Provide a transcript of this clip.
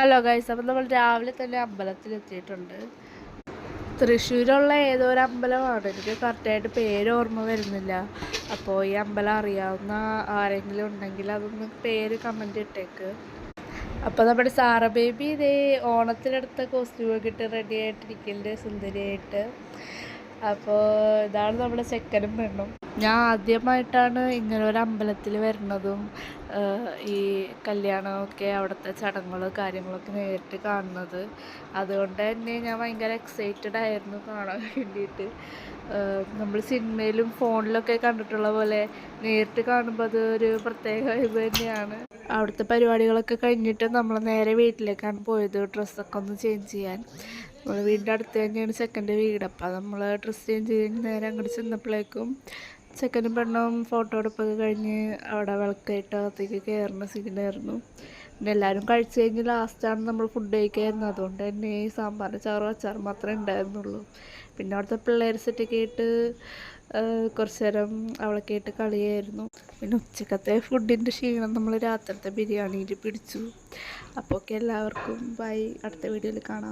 Hello guys, അപ്പം നമ്മൾ രാവിലെ തന്നെ അമ്പലത്തിലെത്തിയിട്ടുണ്ട്. തൃശ്ശൂരുള്ള ഏതോ ഒരു അമ്പലമാണ്, എനിക്ക് കറക്റ്റായിട്ട് പേര് ഓർമ്മ വരുന്നില്ല. അപ്പോൾ ഈ അമ്പലം അറിയാവുന്ന ആരെങ്കിലും ഉണ്ടെങ്കിൽ അതൊന്ന് പേര് കമൻറ്റ് ഇട്ടേക്ക്. അപ്പോൾ നമ്മുടെ സാറ ബേബി ഇതേ ഓണത്തിനടുത്ത കോസ്റ്റ്യൂമൊക്കെ ഇട്ട് റെഡി ആയിട്ടിരിക്കലിൻ്റെ സുന്ദരിയായിട്ട്. അപ്പോൾ ഇതാണ് നമ്മുടെ ചെക്കനും പെണ്ണും. ഞാൻ ആദ്യമായിട്ടാണ് ഇങ്ങനെ ഒരു അമ്പലത്തിൽ വരുന്നതും ഈ കല്യാണമൊക്കെ അവിടുത്തെ ചടങ്ങുകളും കാര്യങ്ങളൊക്കെ നേരിട്ട് കാണുന്നത്. അതുകൊണ്ട് തന്നെ ഞാൻ ഭയങ്കര എക്സൈറ്റഡ് ആയിരുന്നു കാണാൻ വേണ്ടിയിട്ട്. നമ്മൾ സിനിമയിലും ഫോണിലൊക്കെ കണ്ടിട്ടുള്ള പോലെ നേരിട്ട് കാണുമ്പോൾ അത് ഒരു പ്രത്യേക വൈബ് തന്നെയാണ്. അവിടുത്തെ പരിപാടികളൊക്കെ കഴിഞ്ഞിട്ട് നമ്മൾ നേരെ വീട്ടിലേക്കാണ് പോയത്, ഡ്രസ്സൊക്കെ ഒന്ന് ചേഞ്ച് ചെയ്യാൻ. നമ്മൾ വീടിൻ്റെ അടുത്ത് തന്നെയാണ് ചെക്കൻ്റെ വീട്. അപ്പം നമ്മൾ ഡ്രസ്സ് ചേഞ്ച് ചെയ്ത് നേരെ അങ്ങോട്ട് ചെന്നപ്പോഴേക്കും ചെക്കനും പെണ്ണും ഫോട്ടോ എടുപ്പൊക്കെ കഴിഞ്ഞ് അവിടെ വിളക്കായിട്ട് അകത്തേക്ക് കയറുന്ന സീനായിരുന്നു. പിന്നെ എല്ലാവരും കഴിച്ച് കഴിഞ്ഞ് ലാസ്റ്റാണ് നമ്മൾ ഫുഡ് കഴിക്കായിരുന്നു. അതുകൊണ്ട് തന്നെ ഈ സാമ്പാറിൻ്റെ ചാറും അച്ചാറും മാത്രമേ ഉണ്ടായിരുന്നുള്ളൂ. പിന്നെ അവിടുത്തെ പിള്ളേർ സെറ്റൊക്കെ ആയിട്ട് കുറച്ച് നേരം അവളൊക്കെ ആയിട്ട് കളിയായിരുന്നു. പിന്നെ ഉച്ചക്കത്തെ ഫുഡിൻ്റെ ക്ഷീണം നമ്മൾ രാത്രിത്തെ ബിരിയാണിയിൽ പിടിച്ചു. അപ്പോൾ ഒക്കെ എല്ലാവർക്കും ബൈ, അടുത്ത വീഡിയോയിൽ കാണാം.